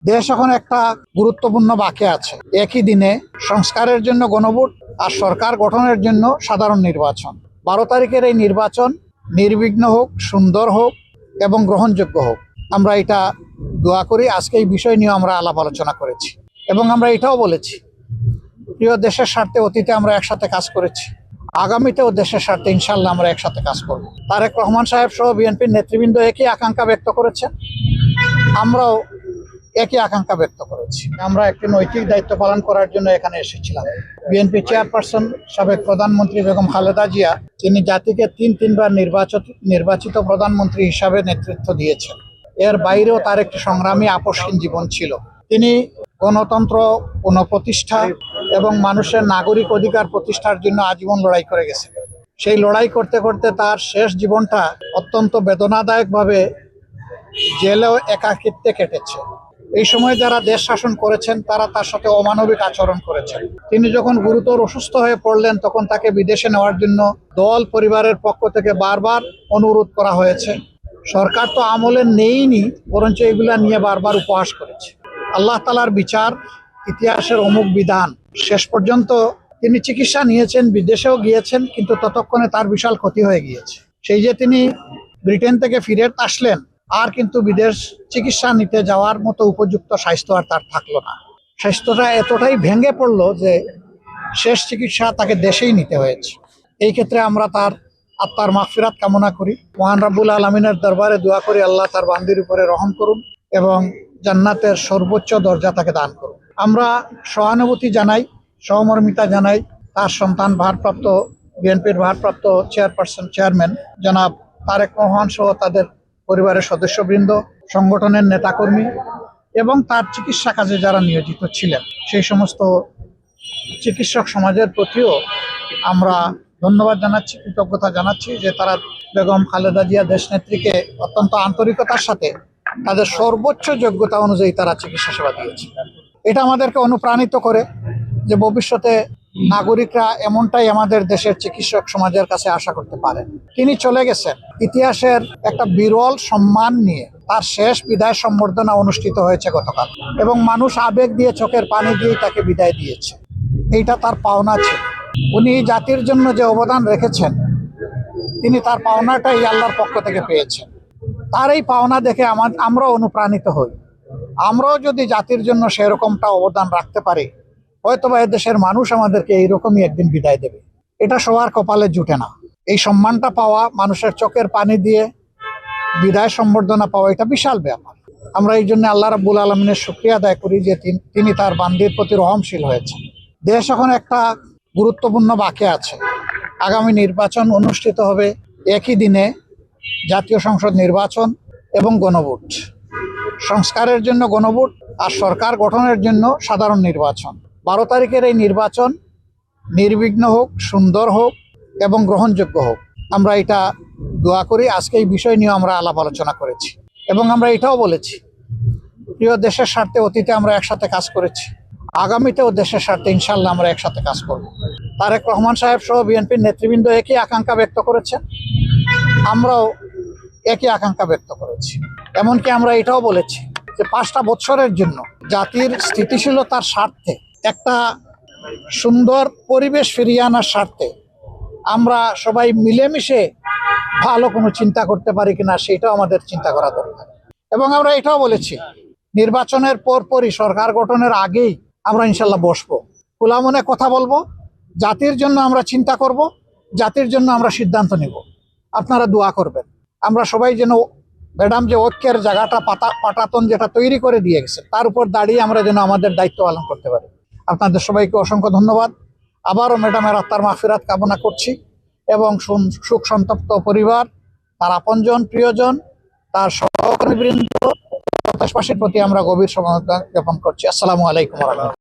দেশ এখন একটা গুরুত্বপূর্ণ বাঁকে আছে। একই দিনে সংস্কারের জন্য গণভোট আর সরকার গঠনের জন্য সাধারণ নির্বাচন। 12 তারিখের এই নির্বাচন নির্বিঘ্ন হোক, সুন্দর হোক এবং গ্রহণযোগ্য হোক। আমরা এটা দোয়া করি। আজকে এই বিষয় নিয়ে আমরা আলাপ আলোচনা করেছি এবং আমরা এটাও বলেছি, প্রিয় দেশের স্বার্থে অতীতে আমরা একসাথে কাজ করেছি, আগামীতেও দেশের স্বার্থে ইনশাল্লাহ আমরা একসাথে কাজ করব। তারেক রহমান সাহেব সহ বিএনপির নেতৃবৃন্দ একই আকাঙ্ক্ষা ব্যক্ত করেছেন, আমরাও একই আকাঙ্ক্ষা ব্যক্ত করেছি। আমরা একটি নৈতিক দায়িত্ব পালন করার জন্য এখানে এসেছিলাম। বিএনপি চেয়ারপারসন সাবেক প্রধানমন্ত্রী বেগম খালেদা জিয়া, তিনি জাতিকে তিনবার নির্বাচিত প্রধানমন্ত্রী হিসাবে নেতৃত্ব দিয়েছেন। এর বাইরেও তার একটি সংগ্রামী আপসহীন জীবন ছিল। তিনি গণতন্ত্র পুনঃপ্রতিষ্ঠা এবং মানুষের নাগরিক অধিকার প্রতিষ্ঠার জন্য আজীবন লড়াই করে গেছেন। সেই লড়াই করতে করতে তার শেষ জীবনটা অত্যন্ত বেদনাদায়কভাবে জেলেও একাকিত্বে কেটেছে। এই সময় যারা দেশ শাসন করেছেন তারা তার সাথে অমানবিক আচরণ করেছেন। তিনি যখন গুরুতর অসুস্থ হয়ে পড়লেন তখন তাকে বিদেশে নেওয়ার জন্য দল পরিবারের পক্ষ থেকে বারবার অনুরোধ করা হয়েছে। সরকার তো আমলে নেইনি, বরঞ্চ এগুলা নিয়ে বারবার উপহাস করেছে। আল্লাহ তাআলার বিচার, ইতিহাসের অমুক বিধান। শেষ পর্যন্ত তিনি চিকিৎসা নিয়েছেন, বিদেশেও গিয়েছেন, কিন্তু ততক্ষণে তার বিশাল ক্ষতি হয়ে গিয়েছে। সেই যে তিনি ব্রিটেন থেকে ফিরে আসলেন, আর কিন্তু বিদেশ চিকিৎসা নিতে যাওয়ার মতো উপযুক্ত স্বাস্থ্য আর তার থাকলো না। স্বাস্থ্যটা এতটাই ভেঙে পড়লো যে শেষ চিকিৎসা তাকে দেশেই নিতে হয়েছে। এই ক্ষেত্রে আমরা তার আত্মার মাগফিরাত কামনা করি। মহান রাব্বুল আলামিনের দরবারে দোয়া করি আল্লাহ তার বান্দির উপরে রহম করুন এবং জান্নাতের সর্বোচ্চ দরজা তাকে দান করুন। আমরা সহানুভূতি জানাই, সহমর্মিতা জানাই তার সন্তান বিএনপির ভারপ্রাপ্ত চেয়ারম্যান জনাব তারেক রহমান সহ তাদের পরিবারের সদস্যবৃন্দ, সংগঠনের নেতাকর্মী এবং তার চিকিৎসা কাজে যারা নিয়োজিত ছিলেন সেই সমস্ত চিকিৎসক সমাজের প্রতিও আমরা ধন্যবাদ জানাচ্ছি, কৃতজ্ঞতা জানাচ্ছি যে তারা বেগম খালেদা জিয়া দেশনেত্রীকে অত্যন্ত আন্তরিকতার সাথে তাদের সর্বোচ্চ যোগ্যতা অনুযায়ী তারা চিকিৎসা সেবা দিয়েছে। এটা আমাদেরকে অনুপ্রাণিত করে যে ভবিষ্যতে নাগরিকরা এমনটাই আমাদের দেশের চিকিৎসক সমাজের কাছে আশা করতে পারেন। তিনি চলে গেছেন ইতিহাসের একটা বিরল সম্মান নিয়ে। তার শেষ বিদায় সম্বর্ধনা অনুষ্ঠিত হয়েছে গতকাল এবং মানুষ আবেগ দিয়ে, চোখের পানি দিয়ে তাকে বিদায় দিয়েছে। এইটা তার পাওনা ছিল। উনি জাতির জন্য যে অবদান রেখেছেন, তিনি তার পাওনাটাই আল্লাহর পক্ষ থেকে পেয়েছেন। তার এই পাওনা দেখে আমরাও অনুপ্রাণিত হই। আমরাও যদি জাতির জন্য সেরকমটা অবদান রাখতে পারি, হয়তোবা দেশের মানুষ আমাদেরকে এইরকমই একদিন বিদায় দেবে। এটা সবার কপালে জুটে না। এই সম্মানটা পাওয়া, মানুষের চোখের পানি দিয়ে বিদায় সম্বর্ধনা পাওয়া, এটা বিশাল ব্যাপার। আমরা এই জন্য আল্লাহ রাব্বুল আলামিনের শুকরিয়া আদায় করি যে তিনি তার বান্দির প্রতি রহমশীল হয়েছেন। দেশ এখন একটা গুরুত্বপূর্ণ বাঁকে আছে। আগামী নির্বাচন অনুষ্ঠিত হবে একই দিনে, জাতীয় সংসদ নির্বাচন এবং গণভোট। সংস্কারের জন্য গণভোট আর সরকার গঠনের জন্য সাধারণ নির্বাচন। 12 তারিখের এই নির্বাচন নির্বিঘ্ন হোক, সুন্দর হোক এবং গ্রহণযোগ্য হোক। আমরা এটা দোয়া করি। আজকে এই বিষয় নিয়ে আমরা আলাপ আলোচনা করেছি এবং আমরা এটাও বলেছি, প্রিয় দেশের স্বার্থে অতীতে আমরা একসাথে কাজ করেছি, আগামীতেও দেশের স্বার্থে ইনশাল্লাহ আমরা একসাথে কাজ করব। তারেক রহমান সাহেব সহ বিএনপির নেতৃবৃন্দ একই আকাঙ্ক্ষা ব্যক্ত করেছেন, আমরাও একই আকাঙ্ক্ষা ব্যক্ত করেছি। এমনকি আমরা এটাও বলেছি যে 5টা বছরের জন্য জাতির স্থিতিশীলতার স্বার্থে, একটা সুন্দর পরিবেশ ফিরিয়ে আনার স্বার্থে আমরা সবাই মিলেমিশে ভালো কোনো চিন্তা করতে পারি কিনা সেটাও আমাদের চিন্তা করা দরকার। এবং আমরা এটাও বলেছি, নির্বাচনের পরপরই, সরকার গঠনের আগেই আমরা ইনশাল্লাহ বসবো, খোলা মনে কথা বলবো, জাতির জন্য আমরা চিন্তা করব, জাতির জন্য আমরা সিদ্ধান্ত নেব। আপনারা দোয়া করবেন আমরা সবাই যেন ম্যাডাম যে ঐক্যের জায়গাটা পাটাতন যেটা তৈরি করে দিয়ে গেছে, তার উপর দাঁড়িয়ে আমরা যেন আমাদের দায়িত্ব পালন করতে পারি। আপনাদের সবাইকে অসংখ্য ধন্যবাদ। আবারও ম্যাডামের আত্মার মাগফিরাত কামনা করছি এবং শোক সন্তপ্ত পরিবার, তার আপনজন, প্রিয়জন, তার সহকর্মীবৃন্দ, দেশবাসীর প্রতি আমরা গভীর সমবেদনা জ্ঞাপন করছি। আসসালামু আলাইকুম ওয়া রাহমাতুল্লাহ।